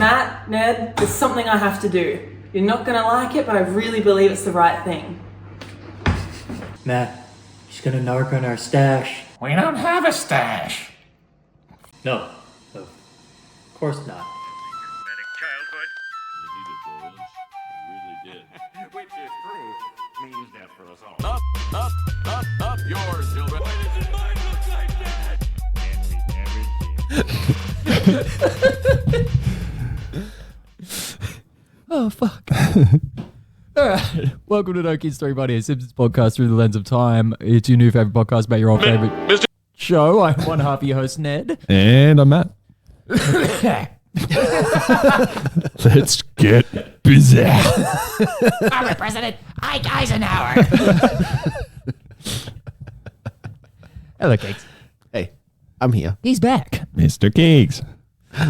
Matt, Ned, there's something I have to do. You're not gonna like it, but I really believe it's the right thing. Matt, she's gonna narc on our stash. We don't have a stash. No, of course not. Traumatic childhood. He really did. Which is true, means death for us all. Up yours, children. Why does mine look like that? Oh, fuck. Alright, welcome to No Kids 3 Buddy, a Simpsons podcast through the lens of time. It's your new favourite podcast about your old favourite show. I'm one half of your host, Ned. And I'm Matt. Let's get busy. Our president, Ike Eisenhower. Hello, Kegs. Hey, I'm here. He's back. Mr. Kegs.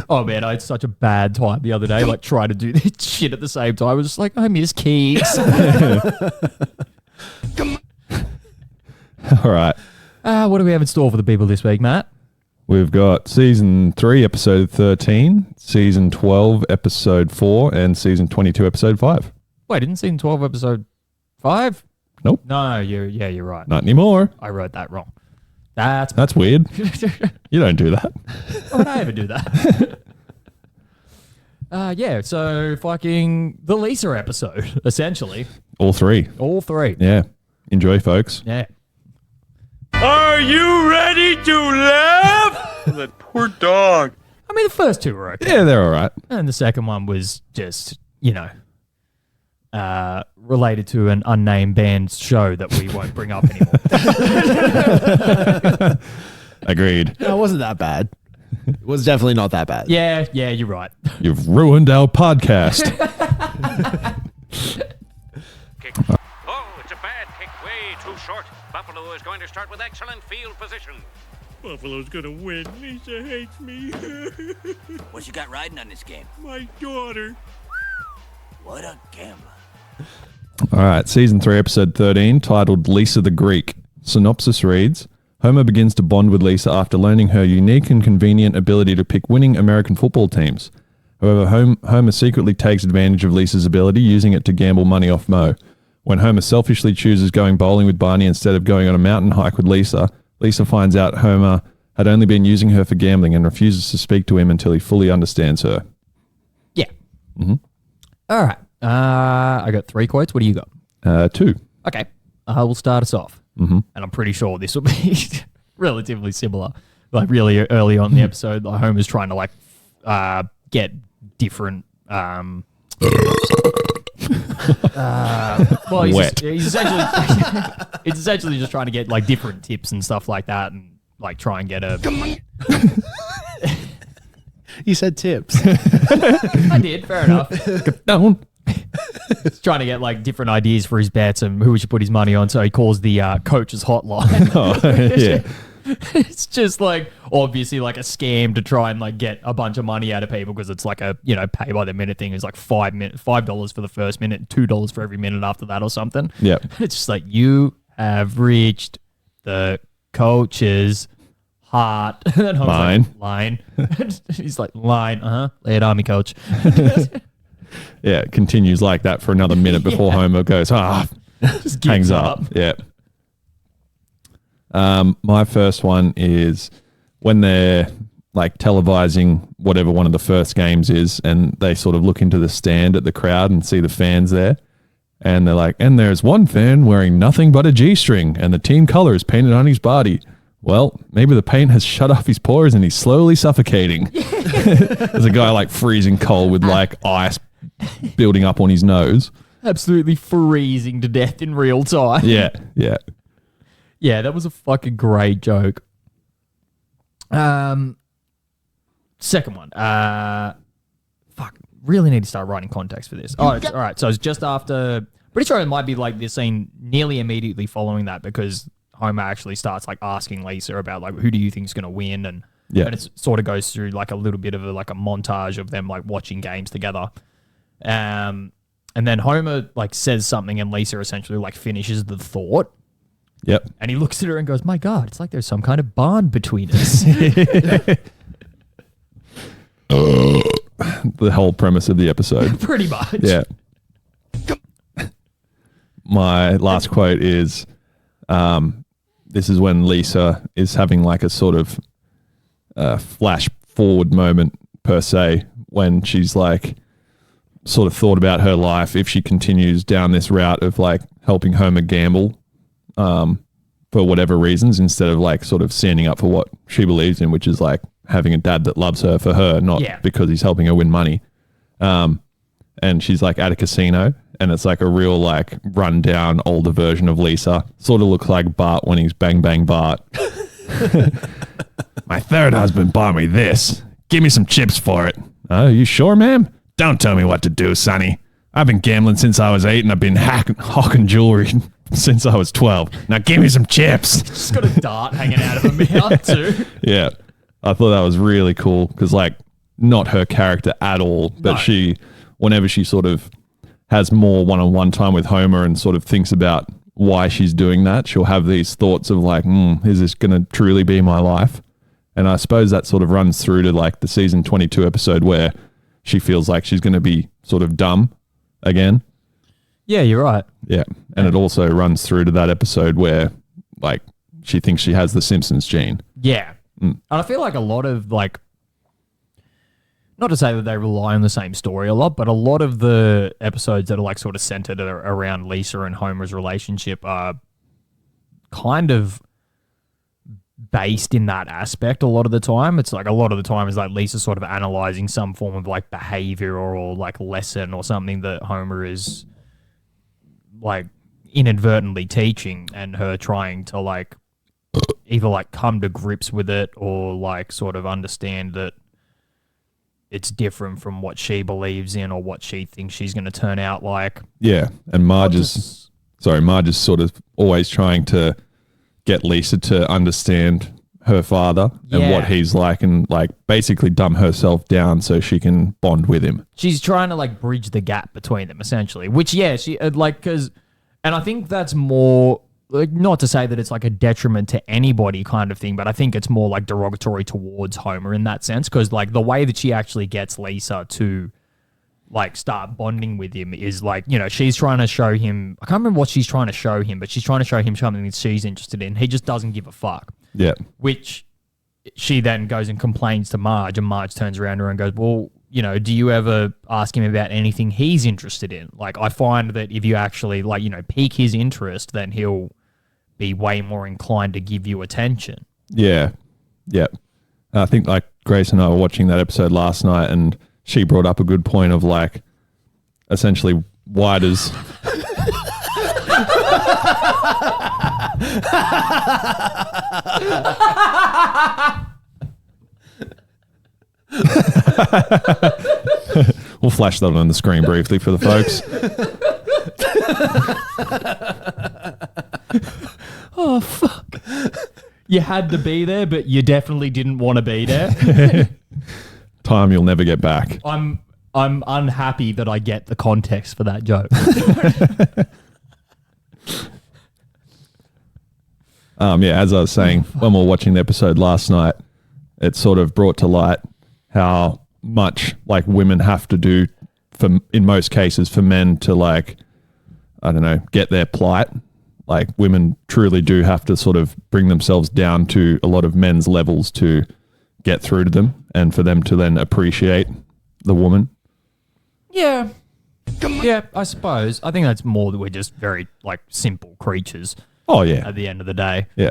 Oh, man, I had such a bad time the other day, like, trying to do this shit at the same time. I was just like, I miss Kegs. All right. What do we have in store for the people this week, Matt? We've got season 3, episode 13, season 12, episode 4, and season 22, episode 5. Wait, didn't season 12 episode 5? Nope. No, you're right. Not anymore. I wrote that wrong. That's weird. You don't do that. Why would I ever do that? Yeah, so fucking the Lisa episode, essentially. All 3. All 3. Yeah. Enjoy, folks. Yeah. Are you ready to laugh? That poor dog. I mean, the first 2 were okay. Yeah, they're all right. And the second one was just, related to an unnamed band's show that we won't bring up anymore. Agreed. No, it wasn't that bad. It was definitely not that bad. Yeah, you're right. You've ruined our podcast. Kick. Oh, it's a bad kick, way too short. Buffalo is going to start with excellent field position. Buffalo's gonna win. Lisa hates me. What you got riding on this game? My daughter. What a gambler. All right, season 3, episode 13, titled Lisa the Greek. Synopsis reads, Homer begins to bond with Lisa after learning her unique and convenient ability to pick winning American football teams. However, Homer secretly takes advantage of Lisa's ability, using it to gamble money off Moe. When Homer selfishly chooses going bowling with Barney instead of going on a mountain hike with Lisa, Lisa finds out Homer had only been using her for gambling and refuses to speak to him until he fully understands her. Yeah. Mm-hmm. All right. I got 3 quotes. What do you got? 2. Okay. We'll start us off. Mm-hmm. And I'm pretty sure this will be relatively similar. Like really early on in the episode, like Homer's trying to get different well, he's essentially just trying to get like different tips and stuff like that, and like try and get a. You said tips. I did, fair enough. Down. He's trying to get like different ideas for his bets and who he should put his money on, so he calls the coach's hotline. Oh, yeah. It's just like obviously like a scam to try and like get a bunch of money out of people, because it's like a pay by the minute thing. It's like $5 for the first minute, $2 for every minute after that or something. Yep. It's just like, you have reached the coach's heart. And then Homer's like, line. He's like, line, lay it on me, coach. Yeah, it continues like that for another minute before Homer goes, Just hangs gives up. Yeah. My first one is when they're like televising whatever one of the first games is, and they sort of look into the stand at the crowd and see the fans there, and they're like, and there's one fan wearing nothing but a G-string and the team color is painted on his body. Well, maybe the paint has shut off his pores and he's slowly suffocating. There's a guy like freezing cold with like ice building up on his nose. Absolutely freezing to death in real time. Yeah. Yeah, that was a fucking great joke. Second one. Really need to start writing context for this. Oh, all right. So it's just after. Pretty sure it might be like this scene nearly immediately following that, because Homer actually starts like asking Lisa about like, who do you think is going to win, and it sort of goes through like a little bit of a montage of them like watching games together. And then Homer like says something, and Lisa essentially like finishes the thought. Yep. And he looks at her and goes, my God, it's like there's some kind of bond between us. the whole premise of the episode. Pretty much. Yeah. My last quote is, this is when Lisa is having like a sort of flash forward moment per se, when she's like sort of thought about her life if she continues down this route of like helping Homer gamble for whatever reasons, instead of like sort of standing up for what she believes in, which is like having a dad that loves her for her, not because he's helping her win money. And she's like at a casino, and it's like a real like rundown older version of Lisa. Sort of looks like Bart when he's Bang Bang Bart. My third husband bought me this. Give me some chips for it. Oh, you sure, ma'am? Don't tell me what to do, sonny. I've been gambling since I was 8, and I've been hawking jewelry since I was 12. Now give me some chips. She's got a dart hanging out of her mouth too. Yeah. I thought that was really cool because like not her character at all, but she, whenever she sort of has more one-on-one time with Homer and sort of thinks about why she's doing that, she'll have these thoughts of like, is this going to truly be my life? And I suppose that sort of runs through to like the season 22 episode where she feels like she's going to be sort of dumb again. Yeah, you're right. Yeah. And it also runs through to that episode where like she thinks she has the Simpsons gene. Yeah. And I feel like a lot of like, not to say that they rely on the same story a lot, but a lot of the episodes that are like sort of centered around Lisa and Homer's relationship are kind of based in that aspect a lot of the time. It's like a lot of the time is like Lisa sort of analyzing some form of like behavior or like lesson or something that Homer is like inadvertently teaching, and her trying to like either like come to grips with it or like sort of understand that it's different from what she believes in or what she thinks she's going to turn out like. Yeah. And Marge is sort of always trying to get Lisa to understand her father and what he's like, and like basically dumb herself down so she can bond with him. She's trying to like bridge the gap between them essentially, which she like, because, and I think that's more like, not to say that it's like a detriment to anybody kind of thing, but I think it's more like derogatory towards Homer in that sense, because like the way that she actually gets Lisa to like start bonding with him is like, you know, she's trying to show him, I can't remember what she's trying to show him, but she's trying to show him something that she's interested in. He just doesn't give a fuck. Yeah. Which she then goes and complains to Marge, and Marge turns around to her and goes, well, you know, do you ever ask him about anything he's interested in? Like, I find that if you actually like, you know, pique his interest, then he'll be way more inclined to give you attention. Yeah. Yeah. I think like Grace and I were watching that episode last night, and she brought up a good point of like, essentially, why does... We'll flash that on the screen briefly for the folks. Oh, fuck. You had to be there, but you definitely didn't want to be there. Time you'll never get back. I'm unhappy that I get the context for that joke. Yeah, as I was saying, when we were watching the episode last night, it sort of brought to light how much like women have to do for, in most cases, for men to like, I don't know, get their plight. Like women truly do have to sort of bring themselves down to a lot of men's levels to get through to them, and for them to then appreciate the woman. Yeah. Yeah, I suppose. I think that's more that we're just very like simple creatures. Oh yeah. At the end of the day. Yeah.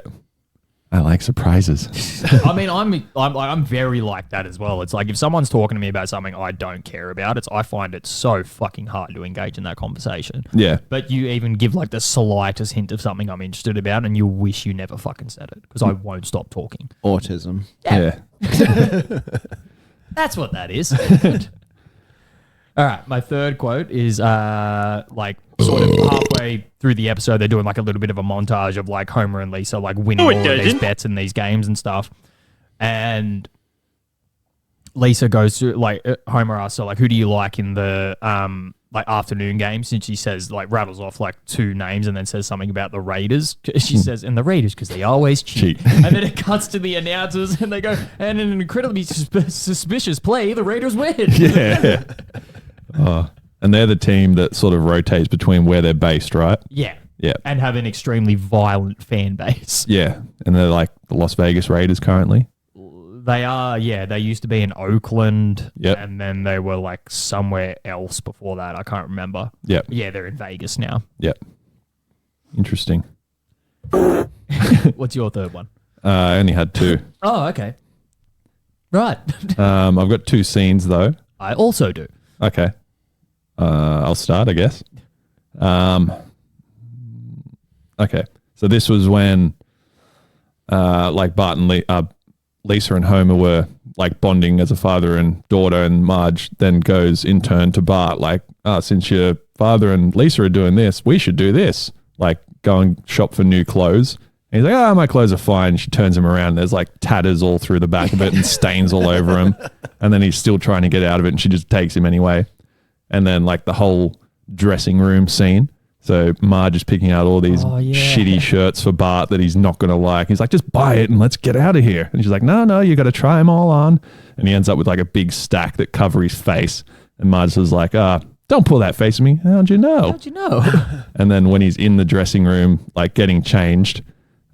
I like surprises. I mean, I'm very like that as well. It's like if someone's talking to me about something I don't care about, I find it so fucking hard to engage in that conversation. Yeah. But you even give like the slightest hint of something I'm interested about, and you wish you never fucking said it, because I won't stop talking. Autism. Yeah. That's what that is. All right, my third quote is like sort of halfway through the episode, they're doing like a little bit of a montage of like Homer and Lisa like winning all of these bets in these games and stuff. And Lisa goes to like Homer asks her like, who do you like in the like afternoon game, since she says like rattles off like 2 names and then says something about the Raiders. She says, and the Raiders because they always cheat. And then it cuts to the announcers and they go, and in an incredibly suspicious play, the Raiders win. Yeah. And they're the team that sort of rotates between where they're based, right? Yeah. Yeah. And have an extremely violent fan base. Yeah. And they're like the Las Vegas Raiders currently. They are, yeah. They used to be in Oakland. Yep. And then they were like somewhere else before that. I can't remember. Yep. Yeah, they're in Vegas now. Yep. Interesting. What's your third one? I only had 2. Oh, okay. Right. I've got 2 scenes though. I also do. Okay. I'll start, I guess. Okay. So this was when like Bart and Lisa and Homer were like bonding as a father and daughter, and Marge then goes in turn to Bart like, since your father and Lisa are doing this, we should do this. Like go and shop for new clothes. And he's like, my clothes are fine. She turns him around. There's like tatters all through the back of it and stains all over him. And then he's still trying to get out of it and she just takes him anyway. And then like the whole dressing room scene. So Marge is picking out all these shitty shirts for Bart that he's not going to like. He's like, just buy it and let's get out of here. And she's like, no, you got to try them all on. And he ends up with like a big stack that cover his face. And Marge was like, don't pull that face at me. How'd you know? And then when he's in the dressing room, like getting changed,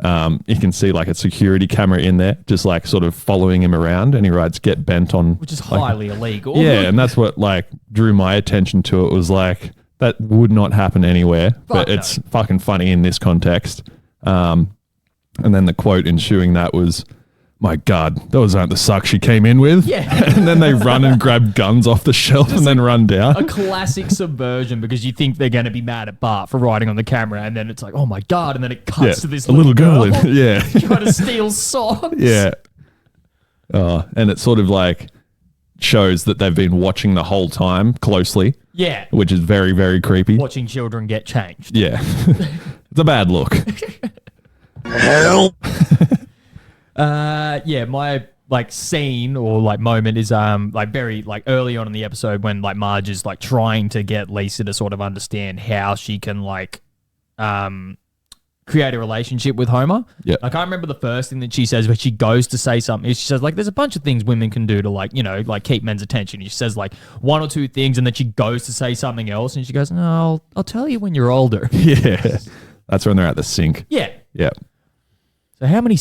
you can see like a security camera in there, just like sort of following him around, and he writes "get bent on," which is like, highly illegal. Yeah, and that's what like drew my attention to it. Was like that would not happen anywhere, but it's fucking funny in this context. And then the quote ensuing that was, "My God, those aren't the socks she came in with." Yeah. And then they run and grab guns off the shelf and then run down. A classic subversion, because you think they're going to be mad at Bart for riding on the camera, and then it's like, oh my God, and then it cuts to this little girl trying to steal socks. Yeah. And it sort of like shows that they've been watching the whole time closely. Yeah. Which is very, very creepy. Watching children get changed. Yeah. It's a bad look. Help! Yeah, my like scene or like moment is like very like early on in the episode when like Marge is like trying to get Lisa to sort of understand how she can like create a relationship with Homer. Yeah. I can't remember the first thing that she says, but she goes to say something. She says like there's a bunch of things women can do to like, you know, like keep men's attention. She says like 1 or 2 things, and then she goes to say something else, and she goes, "No, I'll tell you when you're older." Yeah. That's when they're at the sink. Yeah. Yeah. So how many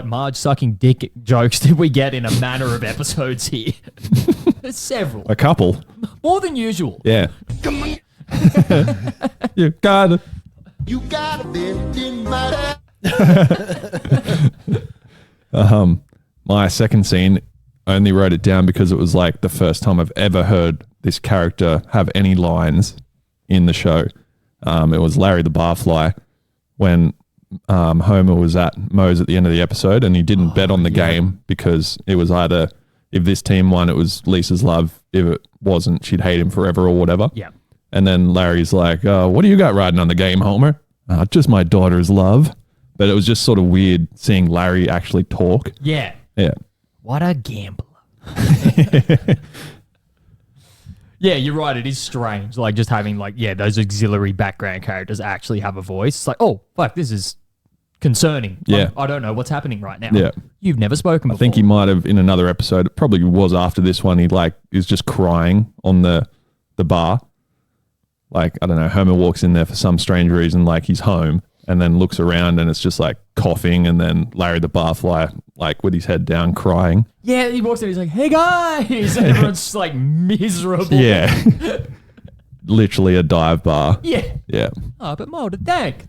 Marge sucking dick jokes did we get in a manner of episodes here? There's several. A couple. More than usual. Yeah. Come on. You got it. You got it in my My second scene, I only wrote it down because it was like the first time I've ever heard this character have any lines in the show. It was Larry the Barfly when Homer was at Moe's at the end of the episode, and he didn't bet on the game because it was either if this team won, it was Lisa's love. If it wasn't, she'd hate him forever or whatever. Yeah. And then Larry's like, what do you got riding on the game, Homer? Just my daughter's love. But it was just sort of weird seeing Larry actually talk. Yeah. Yeah. What a gambler. Yeah, you're right. It is strange. Like just having like, those auxiliary background characters actually have a voice. It's like, oh, fuck, this is concerning. Yeah. I don't know what's happening right now. Yeah. You've never spoken before. I think he might have in another episode, it probably was after this one, he like is just crying on the bar. Like, I don't know, Homer walks in there for some strange reason, like he's home, and then looks around and it's just like coughing, and then Larry the Barfly, like with his head down, crying. Yeah, he walks in, he's like, hey guys! And everyone's just like miserable. Yeah. Literally a dive bar. Yeah. Yeah. Oh, but Mo, the tank.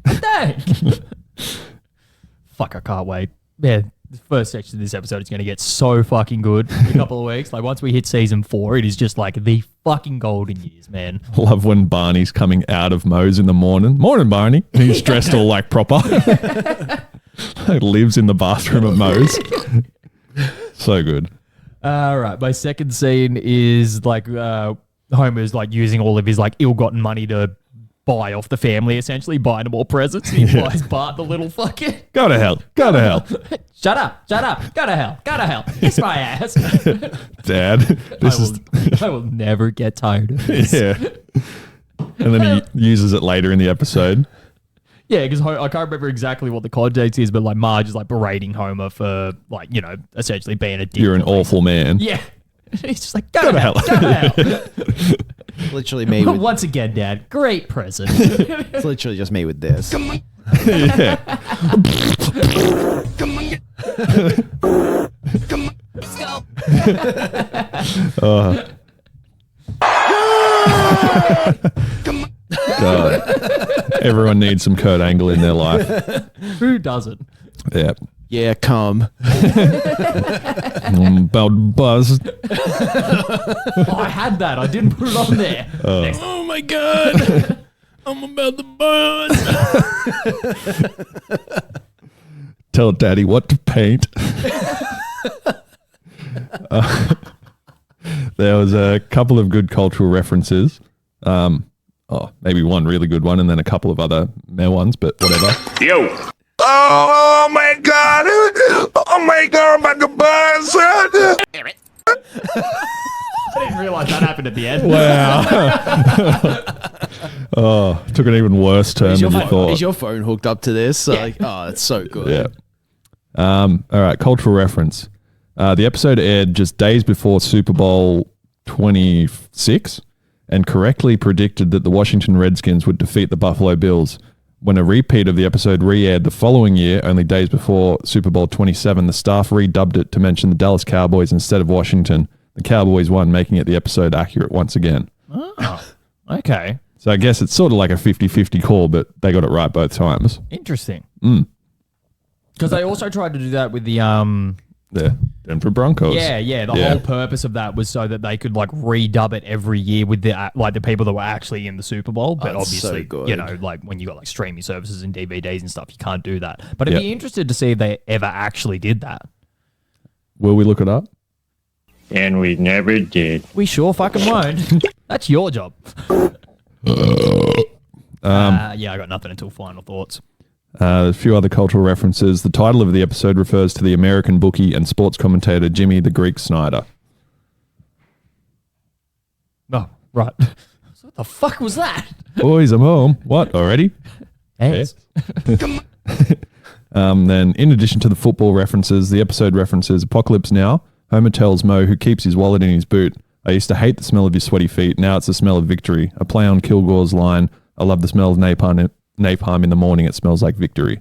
Fuck, I can't wait. Yeah, the first section of this episode is going to get so fucking good in a couple of weeks. Like, once we hit season 4, it is just like the fucking golden years, man. Love when Barney's coming out of Moe's in the morning. Morning, Barney. And he's dressed all like proper. Lives in the bathroom at Moe's. So good. All right, my second scene is like Homer's like using all of his like ill-gotten money to buy off the family, essentially buying them all presents. He buys Bart the little fucking Go to hell. Go to hell. Shut up. Go to hell. Kiss my ass. Dad, I will never get tired of this. Yeah. and then he uses it later in the episode. Yeah, because I can't remember exactly what the context is, but like Marge is like berating Homer for like, essentially being a dick. You're an awful man. Yeah. He's just like, go to hell. Go to hell. Literally me with... Once again, Dad, great present. It's literally just me with this. Yeah. Let's go. God. Everyone needs some Kurt Angle in their life. Who doesn't? Yeah. Yeah, come. About buzz. Oh, I had that. I didn't put it on there. Oh my God. I'm about to buzz. Tell Daddy what to paint. There was a couple of good cultural references. Maybe one really good one and then a couple of other meh ones, but whatever. Yo. Oh my God. Oh my God, I'm about to buzz. I didn't realize that happened at the end. Wow. Took an even worse turn than you thought. Is your phone hooked up to this? Like, oh, it's so good. Yeah. All right, cultural reference. The episode aired just days before Super Bowl 26 and correctly predicted that the Washington Redskins would defeat the Buffalo Bills. When a repeat of the episode re-aired the following year, only days before Super Bowl 27, the staff redubbed it to mention the Dallas Cowboys instead of Washington. The Cowboys won, making it the episode accurate once again. Oh, okay. So I guess it's sort of like a 50-50 call, but they got it right both times. Interesting. Because they also tried to do that with the Denver Broncos. Yeah. The whole purpose of that was so that they could like redub it every year with the people that were actually in the Super Bowl. But obviously, like when you got like streaming services and DVDs and stuff, you can't do that. But I'd be interested to see if they ever actually did that. Will we look it up? And we never did. We sure fucking won't. That's your job. I got nothing until final thoughts. A few other cultural references. The title of the episode refers to the American bookie and sports commentator Jimmy the Greek Snyder. Oh, right. So what the fuck was that? Boys, I'm home. What, already? Yes. Then, in addition to the football references, the episode references Apocalypse Now. Homer tells Moe, who keeps his wallet in his boot, I used to hate the smell of your sweaty feet. Now it's the smell of victory. A play on Kilgore's line, I love the smell of napalm in the morning. It smells like victory.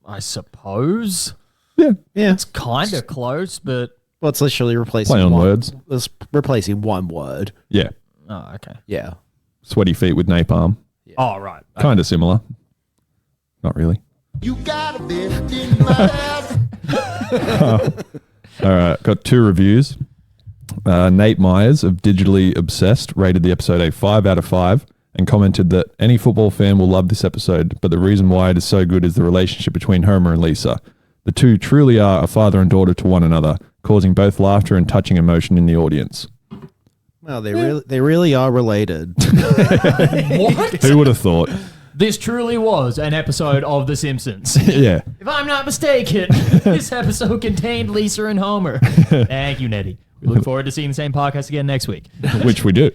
I suppose. Yeah. It's kind of close, but... Well, it's literally replacing play on words. It's replacing one word. Yeah. Oh, okay. Yeah. Sweaty feet with napalm. Yeah. Oh, right. Okay. Kind of similar. Not really. You got a bit in my head. All right. Got 2 reviews. Nate Myers of Digitally Obsessed rated the episode a 5 out of 5 and commented that any football fan will love this episode, but the reason why it is so good is the relationship between Homer and Lisa. The two truly are a father and daughter to one another, causing both laughter and touching emotion in the audience. Well, they really are related. What? Who would have thought? This truly was an episode of The Simpsons. Yeah. If I'm not mistaken, this episode contained Lisa and Homer. Thank you, Nettie. We look forward to seeing the same podcast again next week. Which we do.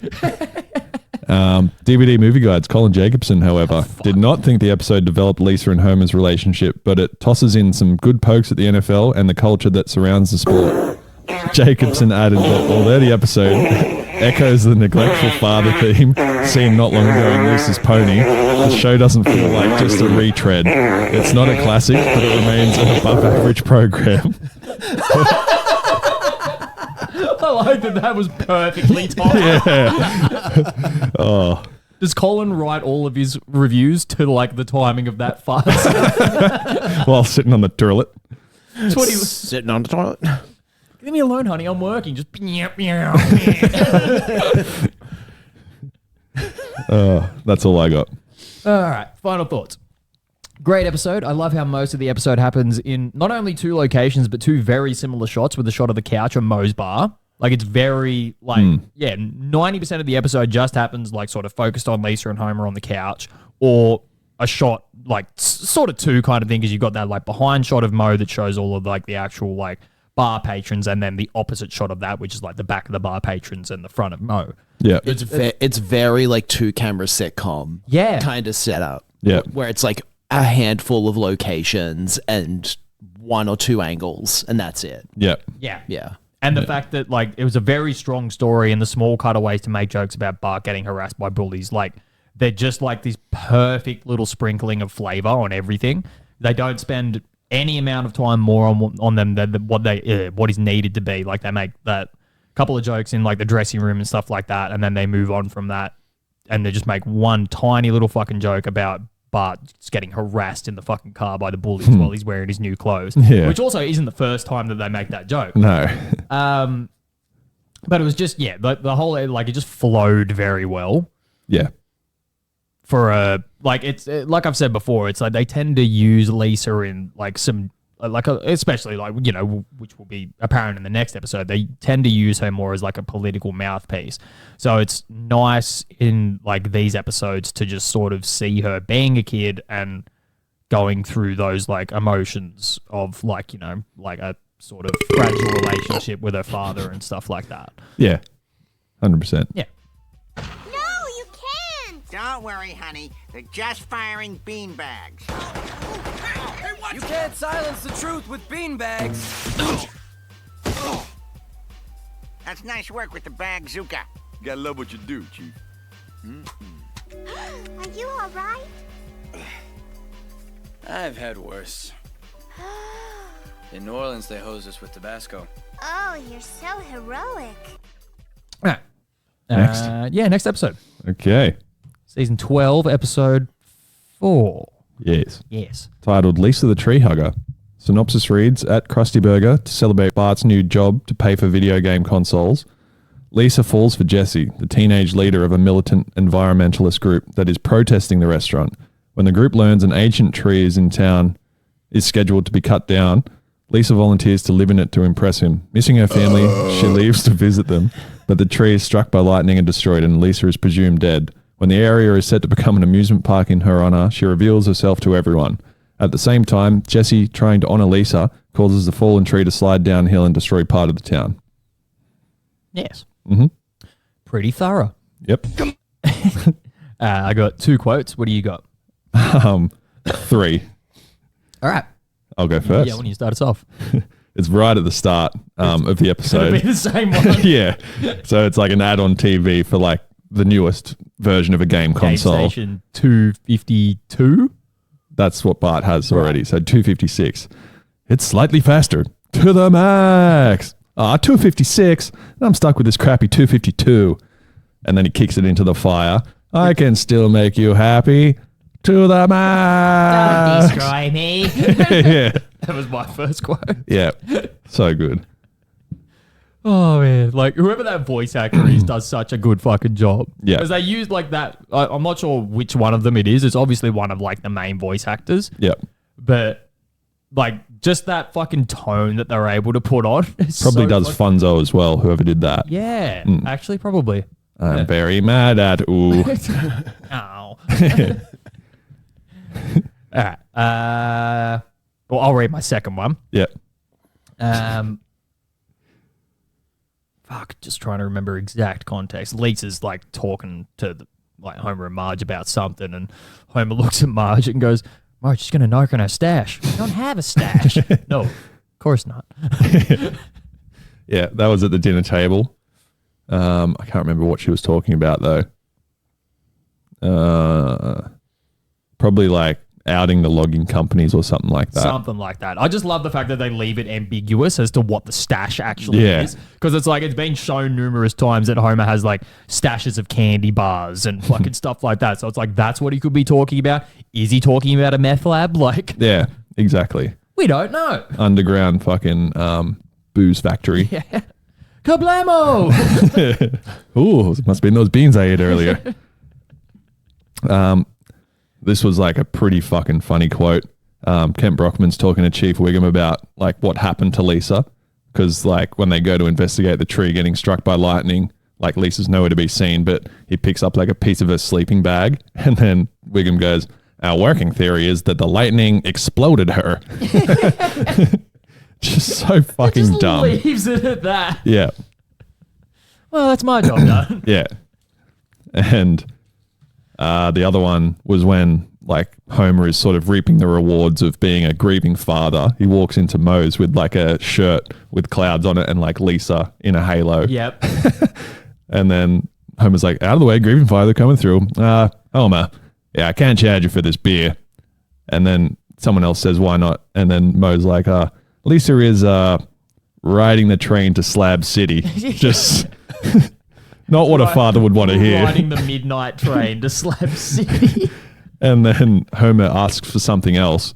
DVD movie guides. Colin Jacobson, however, did not think the episode developed Lisa and Homer's relationship, but it tosses in some good pokes at the NFL and the culture that surrounds the sport. Jacobson added that although the episode echoes the neglectful father theme seen not long ago in Lisa's Pony, the show doesn't feel like just a retread. It's not a classic, but it remains an above average program. I like that was perfectly timed. Yeah. Oh. Does Colin write all of his reviews to like the timing of that fast? While sitting on the toilet. That's what he was. Sitting on the toilet. Leave me alone, honey. I'm working. Just. That's all I got. All right. Final thoughts. Great episode. I love how most of the episode happens in not only 2 locations, but 2 very similar shots with a shot of the couch and Moe's bar. Like it's very 90% of the episode just happens like sort of focused on Lisa and Homer on the couch, or a shot like sort of 2 kind of thing, because you've got that like behind shot of Moe that shows all of like the actual like bar patrons, and then the opposite shot of that, which is like the back of the bar patrons and the front of Moe. Yeah. It's very like 2-camera sitcom. Yeah. Kind of setup. Yeah. Where it's like a handful of locations and 1 or 2 angles, and that's it. Yeah. Yeah. Yeah. And the fact that like it was a very strong story, and the small cutaways to make jokes about Bart getting harassed by bullies, like they're just like this perfect little sprinkling of flavor on everything. They don't spend any amount of time more on them than what is needed to be. Like they make that couple of jokes in like the dressing room and stuff like that, and then they move on from that, and they just make one tiny little fucking joke about Bart just getting harassed in the fucking car by the bullies while he's wearing his new clothes. Yeah. Which also isn't the first time that they make that joke. No. But it was just, yeah, the whole, like, it just flowed very well Yeah. for a, like, it's, like I've said before, it's like they tend to use Lisa in, like, some, like, especially, like, you know, which will be apparent in the next episode, they tend to use her more as, like, a political mouthpiece. So it's nice in, like, these episodes to just sort of see her being a kid and going through those, like, emotions of, like, you know, like a sort of fragile relationship with her father and stuff like that. Yeah. 100%. Yeah. No, you can't! Don't worry, honey. They're just firing beanbags. You can't silence the truth with beanbags. That's nice work with the bagzooka. You gotta love what you do, Chief. Are you all right? I've had worse. In New Orleans, they hose us with Tabasco. Oh, you're so heroic. All right. Next. Yeah, next episode. Okay. Season 12, episode 4. Yes. Yes. Titled Lisa the Tree Hugger. Synopsis reads, at Krusty Burger, to celebrate Bart's new job to pay for video game consoles, Lisa falls for Jesse, the teenage leader of a militant environmentalist group that is protesting the restaurant. When the group learns an ancient tree is in town is scheduled to be cut down, Lisa volunteers to live in it to impress him. Missing her family, she leaves to visit them, but the tree is struck by lightning and destroyed, and Lisa is presumed dead. When the area is set to become an amusement park in her honor, she reveals herself to everyone. At the same time, Jesse, trying to honor Lisa, causes the fallen tree to slide downhill and destroy part of the town. Yes. Mm-hmm. Pretty thorough. Yep. I got 2 quotes. What do you got? 3. All right. I'll go first. Yeah, when you start us off. It's right at the start of the episode. It'll be the same one. Yeah. So it's like an ad on TV for like the newest version of a game console. Game Station 252. That's what Bart has already. So 256. It's slightly faster. To the max. 256. And I'm stuck with this crappy 252. And then he kicks it into the fire. I can still make you happy. To the max. Don't destroy me. Yeah. That was my first quote. Yeah. So good. Oh, man. Like, whoever that voice actor is does such a good fucking job. Yeah. Because they use, like, that. I'm not sure which one of them it is. It's obviously one of, like, the main voice actors. Yep. But, like, just that fucking tone that they're able to put on. Probably does Funzo as well, whoever did that. Yeah. Actually, probably. I'm very mad at ooh. Ow. All right. Well, I'll read my second one. Yep. Fuck, just trying to remember exact context. Lisa's like talking to like Homer and Marge about something, and Homer looks at Marge and goes, "Marge, she's gonna knock on her stash." "We don't have a stash." No, of course not. Yeah, that was at the dinner table. I can't remember what she was talking about though. Probably like outing the logging companies or something like that. Something like that. I just love the fact that they leave it ambiguous as to what the stash actually is. Because it's like, it's been shown numerous times that Homer has like stashes of candy bars and fucking stuff like that. So it's like, that's what he could be talking about. Is he talking about a meth lab? Like, yeah, exactly. We don't know. Underground fucking booze factory. Yeah. Kablamo! Ooh, it must have been those beans I ate earlier. This was like a pretty fucking funny quote. Kent Brockman's talking to Chief Wiggum about like what happened to Lisa. Because like when they go to investigate the tree getting struck by lightning, like Lisa's nowhere to be seen, but he picks up like a piece of her sleeping bag. And then Wiggum goes, "Our working theory is that the lightning exploded her." Just so fucking dumb. Leaves it at that. Yeah. Well, that's my job done. Yeah. And the other one was when like Homer is sort of reaping the rewards of being a grieving father. He walks into Moe's with like a shirt with clouds on it and like Lisa in a halo. Yep. And then Homer's like, out of the way, grieving father coming through. Homer, yeah, I can't charge you for this beer. And then someone else says, why not? And then Moe's like, Lisa is riding the train to Slab City. Just not what a father would want to hear. Riding the midnight train to Slab City. And then Homer asks for something else.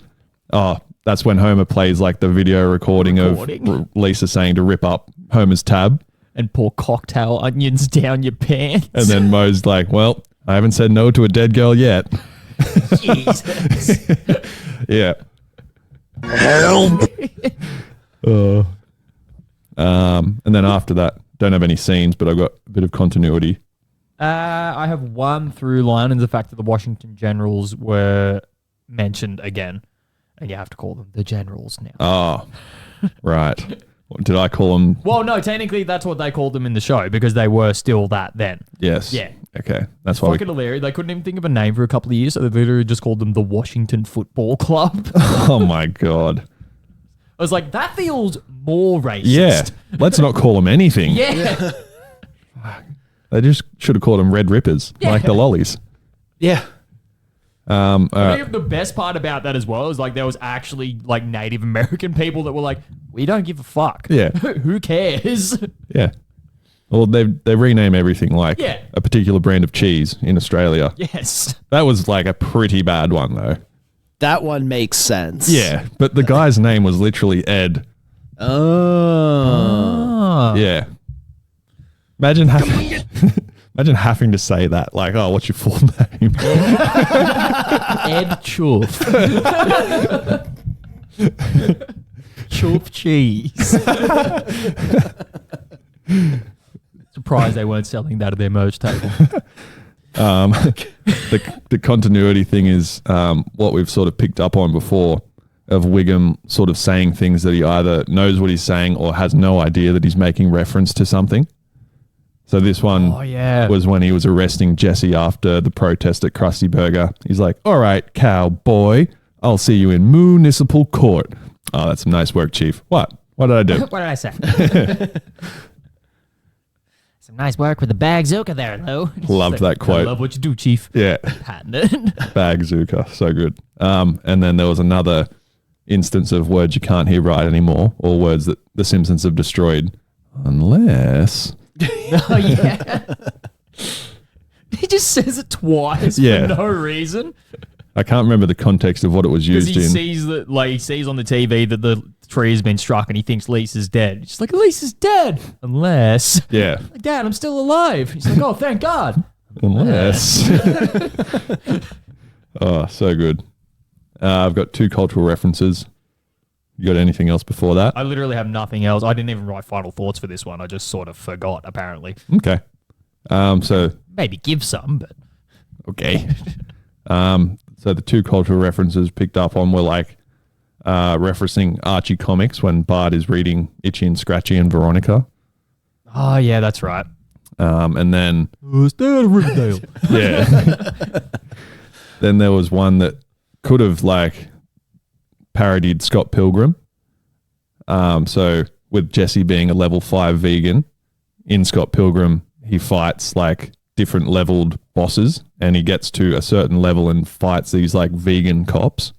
Oh, that's when Homer plays like the video recording. Of Lisa saying to rip up Homer's tab. And pour cocktail onions down your pants. And then Moe's like, well, I haven't said no to a dead girl yet. Jesus. Yeah. Help. And then after that, don't have any scenes, but I've got a bit of continuity. I have one through line, and the fact that the Washington Generals were mentioned again, and you have to call them the Generals now. Oh, right. Did I call them? Well, no, technically that's what they called them in the show because they were still that then. Yes. Yeah. Okay. That's why. Fucking hilarious. They couldn't even think of a name for a couple of years, so they literally just called them the Washington Football Club. Oh my God. I was like, that feels more racist. Yeah. Let's not call them anything. Yeah. They just should have called them Red Rippers, like the lollies. Yeah. I think the best part about that as well is like there was actually like Native American people that were like, we don't give a fuck. Yeah. Who cares? Yeah. Well, they rename everything like Yeah. a particular brand of cheese in Australia. Yes. That was like a pretty bad one though. That one makes sense. Yeah, but the guy's name was literally Ed. Oh. Yeah. Imagine having to say that. Like, oh, what's your full name? Ed Chuff. Chuff cheese. Surprised they weren't selling that at their merch table. The continuity thing is what we've sort of picked up on before of Wiggum sort of saying things that he either knows what he's saying or has no idea that he's making reference to something. So this one was when he was arresting Jesse after the protest at Krusty Burger. He's like, all right, cowboy, I'll see you in municipal court. Oh, that's some nice work, Chief. What? What did I do? What did I say? Some nice work with the bazooka there, Lou. Loved that quote. I love what you do, Chief. Yeah. Patented. Bazooka. So good. And then there was another instance of words you can't hear right anymore, or words that the Simpsons have destroyed. Unless... Oh, yeah. He just says it twice for no reason. I can't remember the context of what it was used Because in. he sees that, like, he sees on the TV that the tree has been struck, and he thinks Lisa's dead. He's like, Lisa's dead, unless. Yeah. Like, Dad, I'm still alive. He's like, oh, thank God. Unless. Oh, so good. I've got 2 cultural references. You got anything else before that? I literally have nothing else. I didn't even write final thoughts for this one. I just sort of forgot, apparently. Okay. So Maybe give some, but okay. So the 2 cultural references picked up on were like referencing Archie comics when Bart is reading Itchy and Scratchy and Veronica. Oh yeah, that's right. And then Riverdale. Yeah. Then there was one that could have like parodied Scott Pilgrim. So with Jesse being a level 5 vegan, in Scott Pilgrim, he fights like different leveled bosses, and he gets to a certain level and fights these like vegan cops.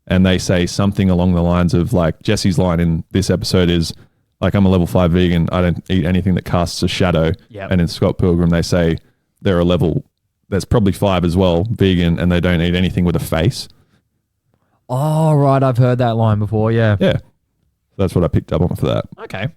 And they say something along the lines of like, Jesse's line in this episode is like, I'm a level 5 vegan. I don't eat anything that casts a shadow. Yep. And in Scott Pilgrim, they say they're a level, there's probably 5 as well, vegan, and they don't eat anything with a face. Oh, right. I've heard that line before. Yeah. Yeah. That's what I picked up on for that. Okay.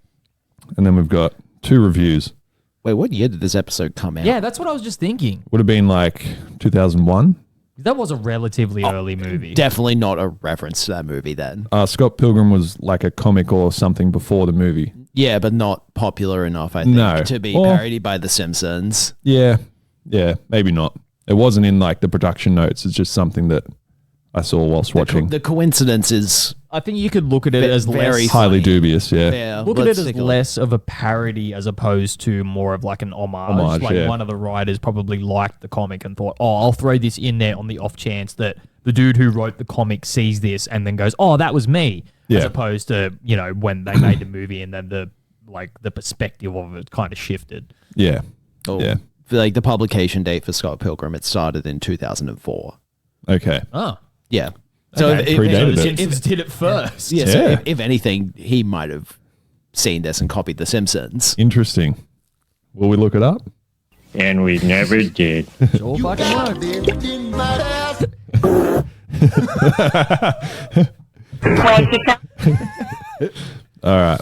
And then we've got 2 reviews. Wait, what year did this episode come out? Yeah, that's what I was just thinking. Would have been like 2001. That was a relatively early movie. Definitely not a reference to that movie then. Scott Pilgrim was like a comic or something before the movie. Yeah, but not popular enough, I think, No. to be Well- parodied by The Simpsons. Yeah. Yeah, maybe not. It wasn't in like the production notes. It's just something that I saw whilst watching. The coincidence is I think you could look at it as very less highly funny. dubious, yeah. Yeah, Look at let's it as take a look. less of a parody as opposed to more of like an homage. Like yeah. one of the writers probably liked the comic and thought, oh, I'll throw this in there on the off chance that the dude who wrote the comic sees this and then goes, oh, that was me. Yeah. As opposed to, you know, when they made the movie and then the perspective of it kind of shifted. Yeah. Oh, Yeah. Like the publication date for Scott Pilgrim, it started in 2004. Okay. Oh. Yeah. So Okay, if, predated The it. Simpsons did it first. yeah, Yeah. so if anything, he might have seen this and copied The Simpsons. Interesting. Will we look it up? And we never did. Sure fucking worked. Lived in my house. All right.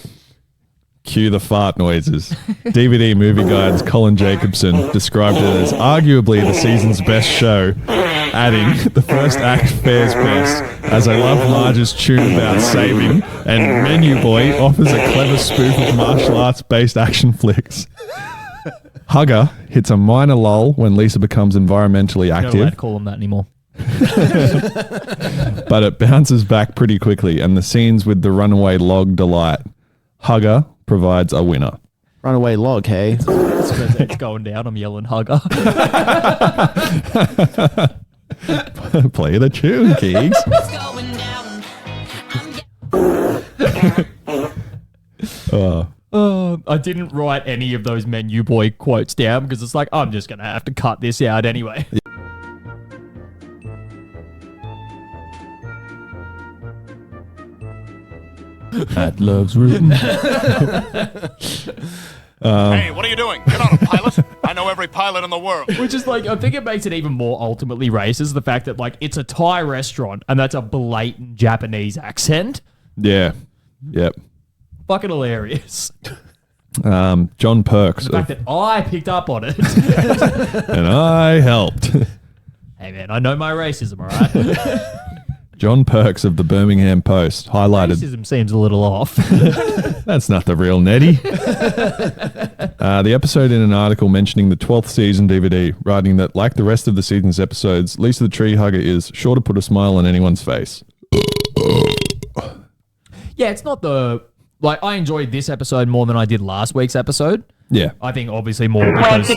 Cue the fart noises. DVD Movie Guide's Colin Jacobson described it as arguably the season's best show, adding, the first act fares best, as I love Marge's tune about saving, and Menu Boy offers a clever spoof of martial arts-based action flicks. Hugger hits a minor lull when Lisa becomes environmentally Not allowed active, to call them that anymore. but it bounces back pretty quickly, and the scenes with the runaway log delight. Hugger provides a winner. Runaway log, hey? It's going down. I'm yelling hugger. Play the tune, Kegs. I didn't write any of those Menu Boy quotes down because it's like, I'm just going to have to cut this out anyway. Matt loves rooting. Hey, what are you doing? You're not a pilot. I know every pilot in the world. Which is like, I think it makes it even more ultimately racist, the fact that like it's a Thai restaurant and that's a blatant Japanese accent. Yeah. Yep. Fucking hilarious. John Perks. The fact that I picked up on it. And I helped. Hey man, I know my racism, all right? John Perks of the Birmingham Post highlighted. Racism seems a little off. That's not the real Nettie. The episode in an article mentioning the 12th season DVD, writing that, like the rest of the season's episodes, Lisa the Tree Hugger is sure to put a smile on anyone's face. Yeah, it's not the... Like, I enjoyed this episode more than I did last week's episode. Yeah. I think obviously more because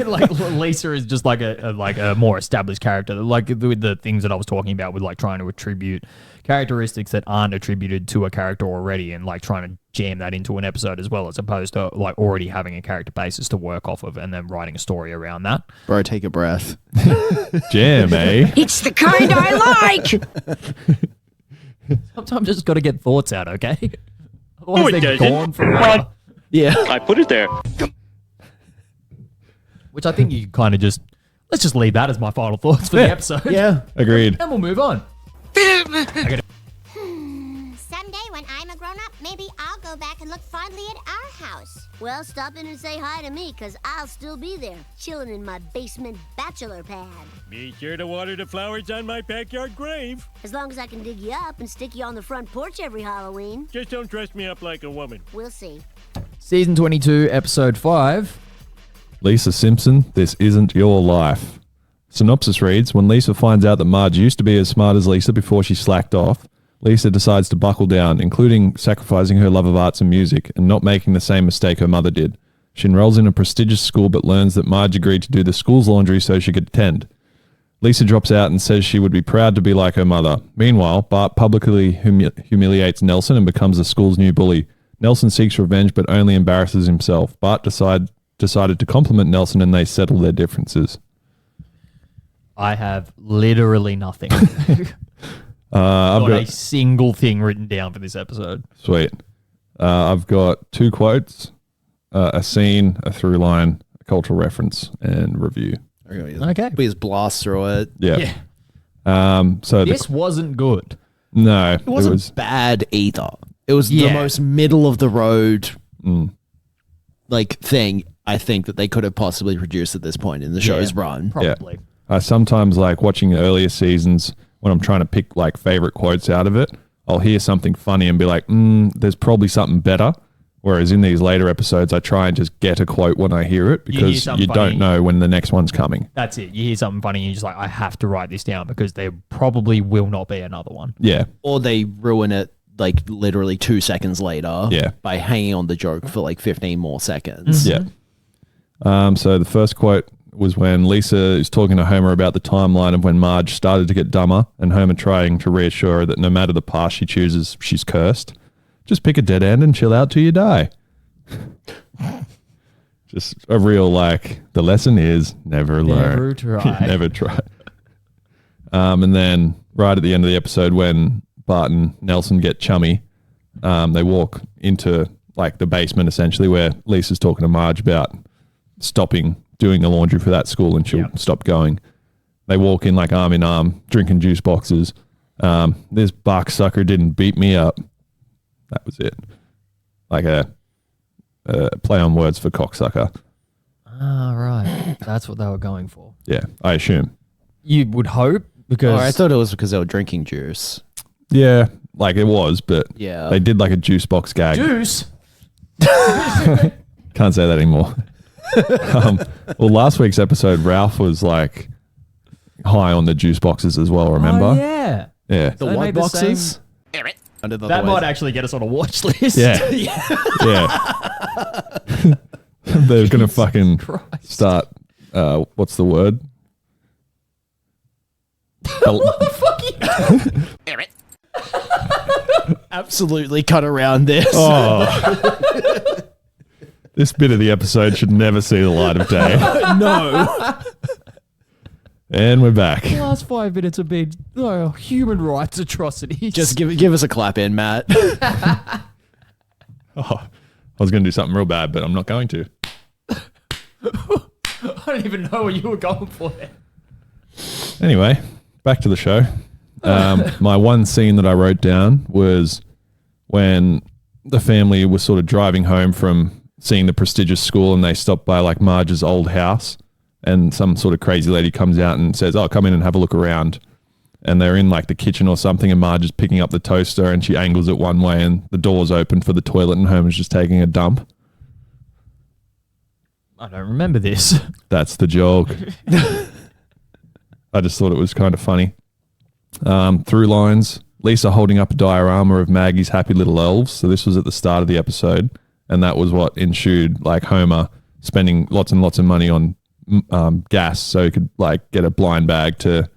like Lisa is just like a more established character. Like with the things that I was talking about with like trying to attribute characteristics that aren't attributed to a character already and like trying to jam that into an episode as well, as opposed to like already having a character basis to work off of and then writing a story around that. Bro, take a breath. Jam, eh? It's the kind I like. Sometimes just got to get thoughts out, okay? Otherwise it they're doesn't. gone forever. Yeah. I put it there. Which I think you kind of just... Let's just leave that as my final thoughts for the episode. Yeah. Agreed. And we'll move on. Someday when I'm a grown-up, maybe I'll go back and look fondly at our house. Well, stop in and say hi to me, because I'll still be there, chilling in my basement bachelor pad. Be sure to water the flowers on my backyard grave. As long as I can dig you up and stick you on the front porch every Halloween. Just don't dress me up like a woman. We'll see. Season 22, Episode 5. Lisa Simpson, this isn't your life. Synopsis reads, when Lisa finds out that Marge used to be as smart as Lisa before she slacked off, Lisa decides to buckle down, including sacrificing her love of arts and music and not making the same mistake her mother did. She enrolls in a prestigious school but learns that Marge agreed to do the school's laundry so she could attend. Lisa drops out and says she would be proud to be like her mother. Meanwhile, Bart publicly humiliates Nelson and becomes the school's new bully. Nelson seeks revenge but only embarrasses himself. Bart decided to compliment Nelson and they settle their differences. I have literally nothing. I've Not got a single thing written down for this episode. Sweet. I've got 2 quotes, a scene, a through line, a cultural reference, and review. Okay. We just blast through it. Yeah. So This wasn't good. no, It wasn't bad either. It was the most middle of the road like thing I think that they could have possibly produced at this point in the show's run. Probably. I sometimes like watching earlier seasons when I'm trying to pick like favorite quotes out of it. I'll hear something funny and be like, there's probably something better. Whereas in these later episodes, I try and just get a quote when I hear it because you don't know when the next one's coming. That's it. You hear something funny and you're just like, I have to write this down because there probably will not be another one. Yeah. Or they ruin it like literally 2 seconds later Yeah. by hanging on the joke for like 15 more seconds. Yeah. So the first quote was when Lisa is talking to Homer about the timeline of when Marge started to get dumber and Homer trying to reassure her that no matter the path she chooses, she's cursed. Just pick a dead end and chill out till you die. Just a real, like, the lesson is never learn. Never try. Never try. And then right at the end of the episode when Bart and Nelson get chummy, they walk into, like, the basement, essentially, where Lisa's talking to Marge about stopping doing the laundry for that school and she'll stop going. They walk in, like, arm in arm, drinking juice boxes. This bark sucker didn't beat me up. That was it. Like a play on words for cocksucker. Ah, right. That's what they were going for. Yeah, I assume. You would hope because... Oh, I thought it was because they were drinking juice. Yeah, like it was, but yeah, they did like a juice box gag. Juice? Can't say that anymore. Well, last week's episode, Ralph was like high on the juice boxes as well, remember? Oh, yeah. Yeah. The white boxes? That might actually get us on a watch list. Yeah. Yeah. They're going to fucking start, what's the word? What the fuck? Absolutely cut around this. Oh. This bit of the episode should never see the light of day. No. And we're back. The last 5 minutes have been human rights atrocities. Just give us a clap in, Matt. Oh, I was going to do something real bad, but I'm not going to. I don't even know what you were going for there. Anyway, back to the show. My one scene that I wrote down was when the family was sort of driving home from seeing the prestigious school and they stopped by like Marge's old house and some sort of crazy lady comes out and says, oh, come in and have a look around. And they're in like the kitchen or something and Marge is picking up the toaster and she angles it one way and the door's open for the toilet and Homer's just taking a dump. I don't remember this. That's the joke. I just thought it was kind of funny. Through lines, Lisa holding up a diorama of Maggie's happy little elves. So this was at the start of the episode. And that was what ensued like Homer spending lots and lots of money on gas so he could like get a blind bag to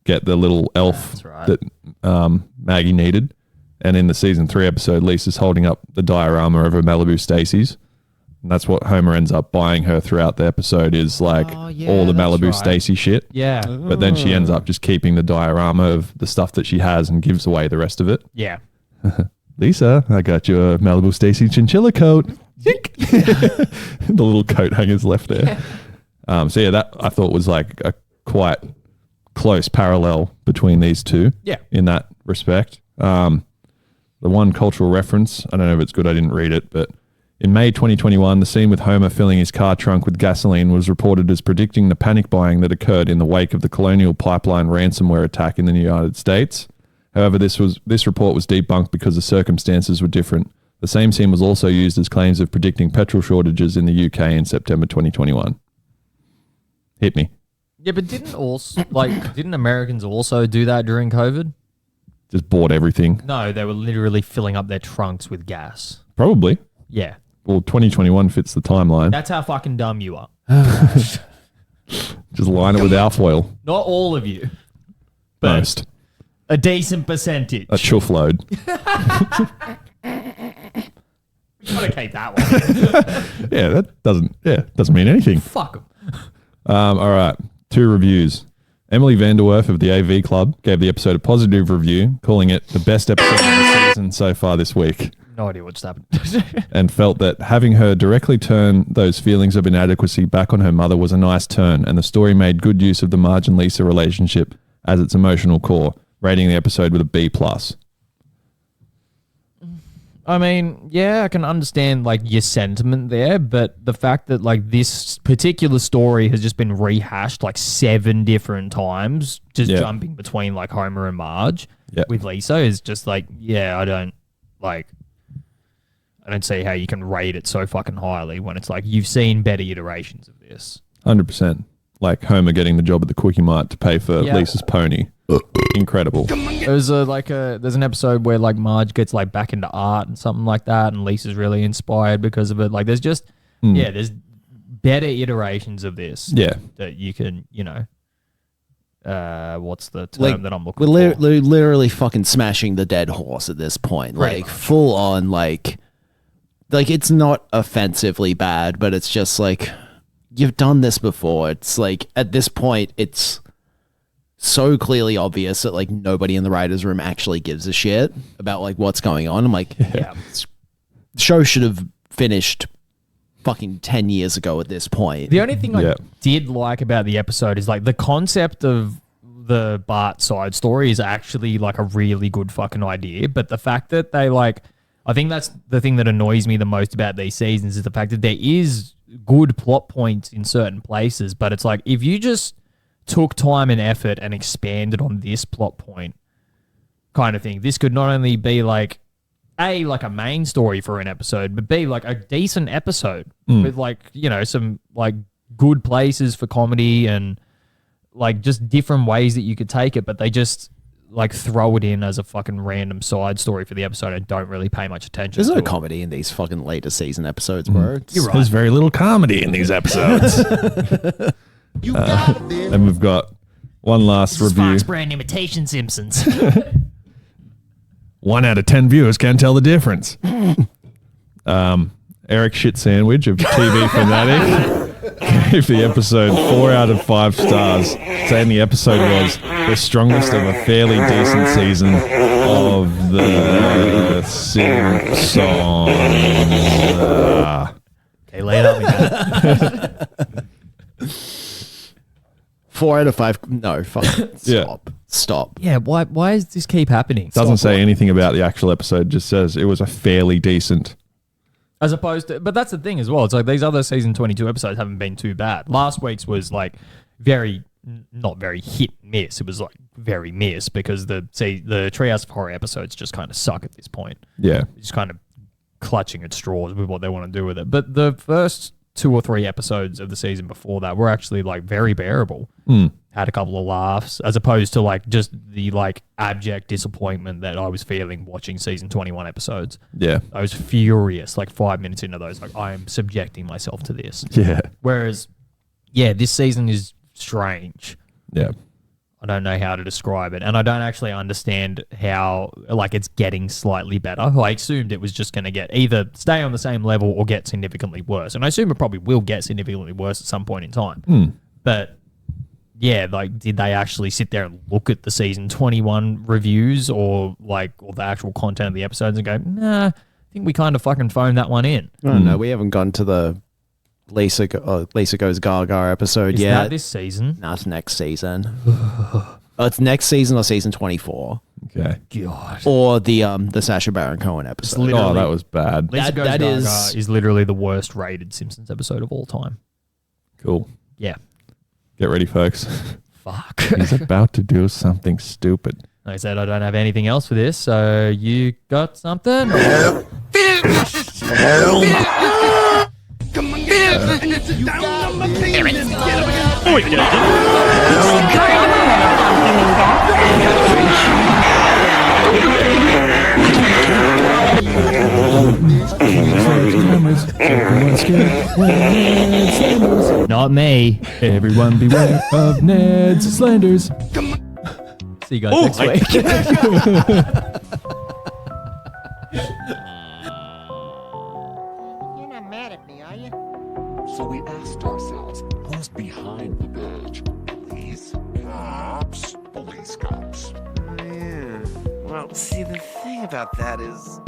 get the little elf that Maggie needed. And in the season 3 episode, Lisa's holding up the diorama of her Malibu Stacy's. And that's what Homer ends up buying her throughout the episode is like all the Malibu Stacy shit. Yeah. But then she ends up just keeping the diorama of the stuff that she has and gives away the rest of it. Yeah. Lisa, I got you a Malibu Stacy chinchilla coat. The little coat hangers left there. So yeah, that I thought was like a quite close parallel between these two. Yeah. In that respect. The one cultural reference, I don't know if it's good, I didn't read it, but in May 2021, the scene with Homer filling his car trunk with gasoline was reported as predicting the panic buying that occurred in the wake of the Colonial Pipeline ransomware attack in the United States. However, this report was debunked because the circumstances were different. The same scene was also used as claims of predicting petrol shortages in the UK in September 2021. Hit me. Yeah, but didn't Americans also do that during COVID? Just bought everything. No, they were literally filling up their trunks with gas. Probably. Yeah. Well, 2021 fits the timeline. That's how fucking dumb you are. Just line it with alfoil. Not all of you. But Most. a decent percentage. A chuff load. Gotta keep that one. Yeah, that doesn't mean anything. Fuck them. All right, 2 reviews. Emily Vanderwerf of the AV Club gave the episode a positive review, calling it the best episode of the season so far this week. No idea what's happened. And felt that having her directly turn those feelings of inadequacy back on her mother was a nice turn, and the story made good use of the Marge and Lisa relationship as its emotional core, rating the episode with a B+. I mean, yeah, I can understand like your sentiment there, but the fact that like this particular story has just been rehashed like 7 different times, just jumping between like Homer and Marge with Lisa is just like, yeah, I don't I don't see how you can rate it so fucking highly when it's like you've seen better iterations of this. 100%. Like Homer getting the job at the Quickie Mart to pay for Lisa's pony. Incredible. There's there's an episode where like Marge gets like back into art and something like that, and Lisa's really inspired because of it. Like there's just there's better iterations of this. Yeah. That you can, what's the term that I'm looking for? We're literally fucking smashing the dead horse at this point. Pretty like much. full on like it's not offensively bad, but it's just like you've done this before. It's like at this point it's so clearly obvious that like nobody in the writers' room actually gives a shit about like what's going on. I'm like, the show should have finished fucking 10 years ago at this point. The only thing I did like about the episode is like the concept of the Bart side story is actually like a really good fucking idea. But the fact that they like, I think that's the thing that annoys me the most about these seasons is the fact that there is good plot points in certain places. But it's like, if you just took time and effort and expanded on this plot point kind of thing, this could not only be like A, like a main story for an episode, but B, like a decent episode with like, some like good places for comedy and like just different ways that you could take it, but they just like throw it in as a fucking random side story for the episode and don't really pay much attention There's to no it. comedy in these fucking later season episodes, bro. You're right. There's very little comedy in these episodes. And we've got one last This is review. Fox brand imitation Simpsons. 1 out of 10 viewers can't tell the difference. Eric Shit Sandwich of TV Fanatic gave the episode 4 out of 5 stars, saying the episode was the strongest of a fairly decent season of the Simpsons. Okay, lay it on me, man. 4 out of 5. No, fuck. Stop. Yeah, why does this keep happening? Doesn't say anything about the actual episode, just says it was a fairly decent. As opposed to, but that's the thing as well. It's like these other season 22 episodes haven't been too bad. Last week's was like not very hit miss. It was like very miss because the Treehouse of Horror episodes just kind of suck at this point. Yeah. Just kind of clutching at straws with what they want to do with it. But the first 2 or 3 episodes of the season before that were actually like very bearable. Had a couple of laughs as opposed to like just the like abject disappointment that I was feeling watching season 21 episodes. Yeah. I was furious like 5 minutes into those. Like I am subjecting myself to this. Yeah. Whereas, this season is strange. Yeah. I don't know how to describe it. And I don't actually understand how like it's getting slightly better. I assumed it was just going to get either stay on the same level or get significantly worse. And I assume it probably will get significantly worse at some point in time. But yeah, like did they actually sit there and look at the season 21 reviews or the actual content of the episodes and go, nah, I think we kind of fucking phoned that one in. I don't know. We haven't gone to the Lisa Goes Gaga episode Is yet. that this season? No, it's next season. It's next season or season 24. Okay. God. Or the Sacha Baron Cohen episode. Oh, that was bad. Lisa Goes that Gaga is literally the worst rated Simpsons episode of all time. Cool. Yeah. Get ready, folks. Fuck. He's about to do something stupid. Like I said, I don't have anything else for this, so you got something? Not me. Everyone beware of Ned's slanders. See you guys next week. You're not mad at me, are you? So we asked ourselves, who's behind the badge? Police? Cops? Police cops. Yeah. Well, see, the thing about that is